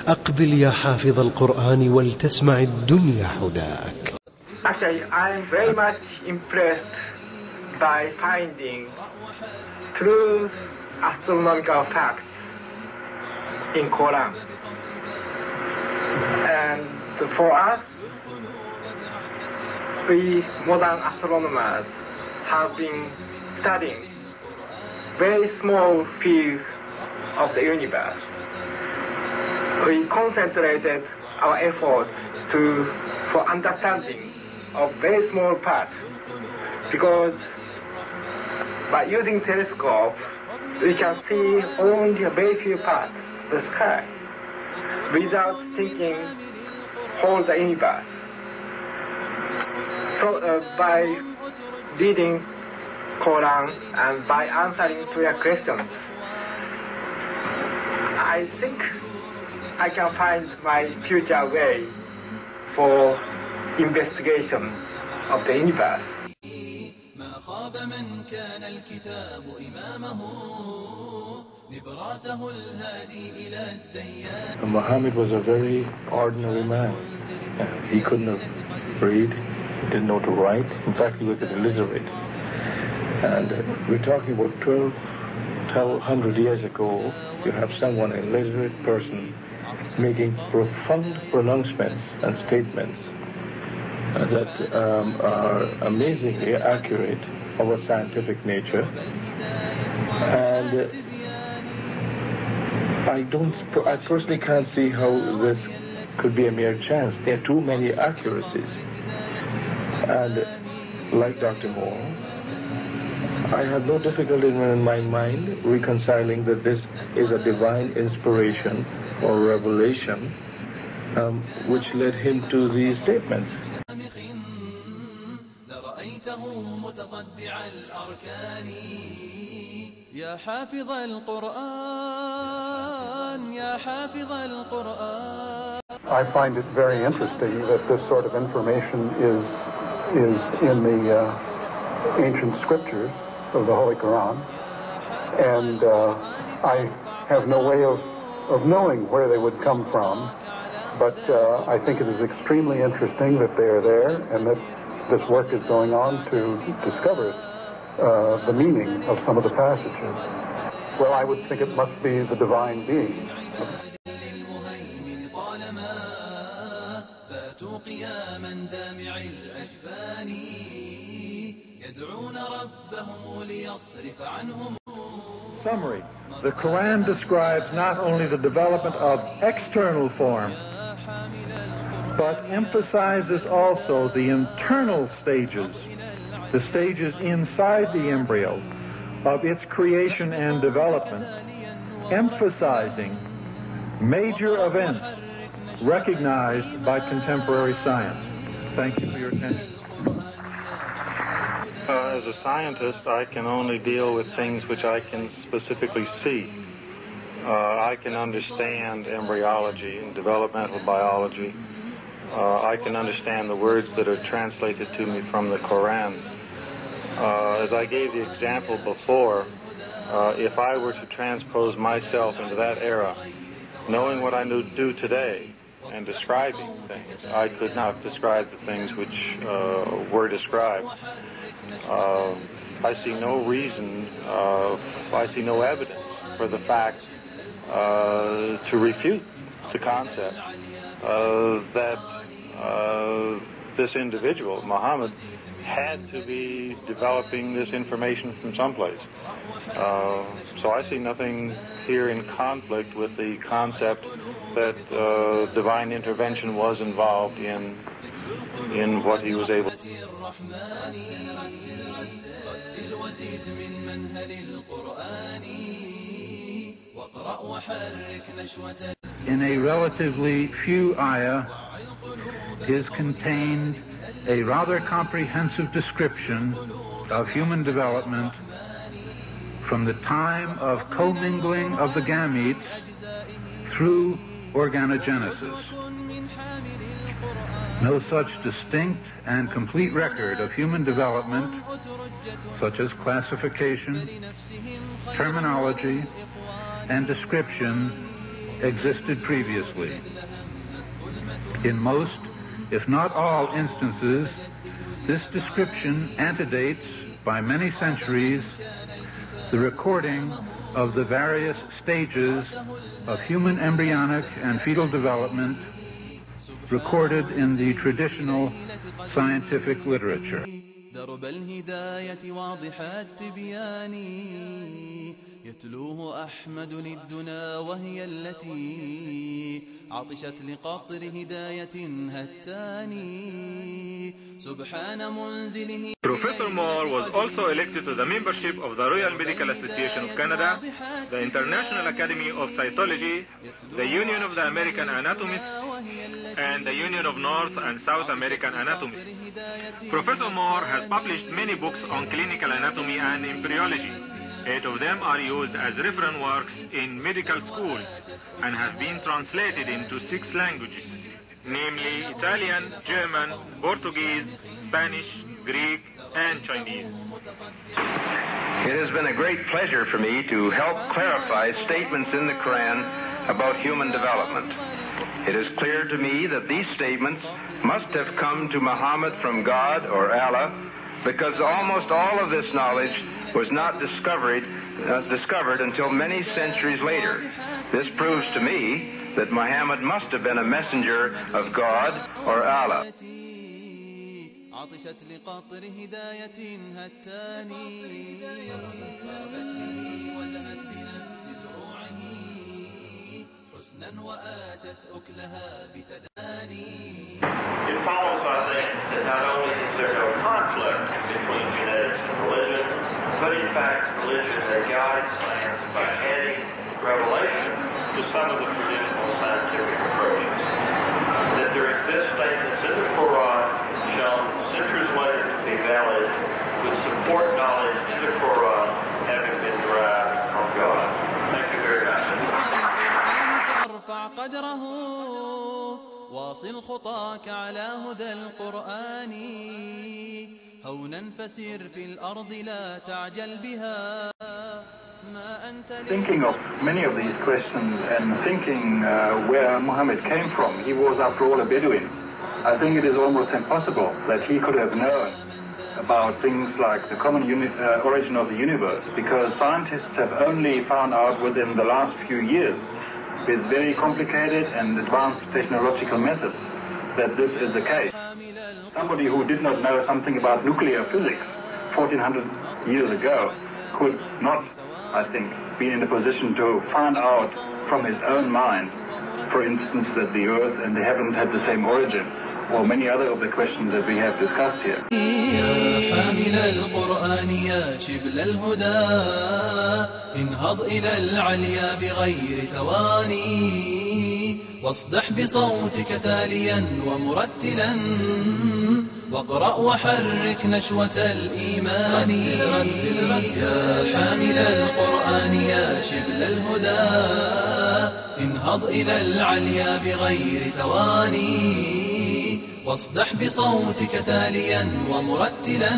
أقبل يا حافظ القرآن ولتسمع الدنيا هداك. Actually, I'm very much impressed by finding true astronomical facts in Quran. And for us, we modern astronomers have been studying very small fields of the universe. We concentrated our efforts for understanding of very small parts, because by using telescope we can see only a very few parts of the sky without thinking whole the universe. So by reading Quran and by answering to your questions, I think I can find my future way for investigation of the universe. Muhammad was a very ordinary man. He couldn't have read, didn't know to write. In fact, he was illiterate. And we're talking about 1,200 years ago. You have someone, an illiterate person, making profound pronouncements and statements that are amazingly accurate of a scientific nature. And I personally can't see how this could be a mere chance. There are too many accuracies. And like Dr. Moore, I have no difficulty in my mind reconciling that this is a divine inspiration or revelation which led him to these statements. يا حافظ القرآن يا حافظ القرآن. I find it very interesting that this sort of information is in the ancient scriptures of the Holy Quran, and I have no way of knowing where they would come from, but I think it is extremely interesting that they are there and that this work is going on to discover the meaning of some of the passages. Well, I would think it must be the divine being. Summary. The Quran describes not only the development of external form, but emphasizes also the internal stages, the stages inside the embryo of its creation and development, emphasizing major events recognized by contemporary science. Thank you for your attention. As a scientist, I can only deal with things which I can specifically see. I can understand embryology and developmental biology. I can understand the words that are translated to me from the Quran. As I gave the example before, if I were to transpose myself into that era, knowing what I do today and describing things, I could not describe the things which were described. I see no reason, I see no evidence for the fact to refute the concept that this individual, Muhammad, had to be developing this information from someplace. So I see nothing here in conflict with the concept that divine intervention was involved in what he was able to do. In a relatively few ayah is contained a rather comprehensive description of human development from the time of commingling of the gametes through organogenesis. No such distinct and complete record of human development, such as classification, terminology, and description, existed previously. In most, if not all instances, this description antedates by many centuries the recording of the various stages of human embryonic and fetal development recorded in the traditional scientific literature. درب الهداية واضح التبيان يتلوه أحمد الدنا وهي التي عطشت لقطر هداية هتاني سبحان منزله. Professor Moore was also elected to the membership of the Royal Medical Association of Canada, the International Academy of Cytology, the Union of the American Anatomists, and the Union of North and South American Anatomists. Professor Moore has published many books on clinical anatomy and embryology. 8 of them are used as reference works in medical schools and have been translated into 6 languages, namely Italian, German, Portuguese, Spanish, Greek, and Chinese. It has been a great pleasure for me to help clarify statements in the Quran about human development. It is clear to me that these statements must have come to Muhammad from God or Allah, because almost all of this knowledge was not discovered until many centuries later. This proves to me that Muhammad must have been a messenger of God or Allah. عطشت لقطر هداية هتاني وزهت بنبت زروعه حسنا وآتت أكلها بتداني. It follows, I think, that not only is there no conflict between genetics and religion, but in fact religion that guides science by adding revelation to some of the traditional scientific approaches. That there exist statements in the Quran shown centuries later to be valid, would support knowledge in the Quran having been derived from God. Thank you very much. فارفع قدره واصل خطاك على هدى القرآن هونا فسير في الأرض لا تعجل بها. Thinking of many of these questions and thinking where Muhammad came from, he was after all a Bedouin. I think it is almost impossible that he could have known about things like the common origin of the universe, because scientists have only found out within the last few years with very complicated and advanced technological methods that this is the case. Somebody who did not know something about nuclear physics 1400 years ago could not, I think, be in a position to find out from his own mind, for instance, that the earth and the heavens had the same origin, or many other of the questions that we have discussed here. يا حامل القرآن يا شبل الهدى انهض إلى العليا بغير تواني واصدح بصوتك تاليا ومرتلا واقرأ وحرك نشوة الإيمان. يا حامل القرآن يا شبل الهدى انهض إلى العليا بغير تواني واصدح بصوتك تاليا ومرتلا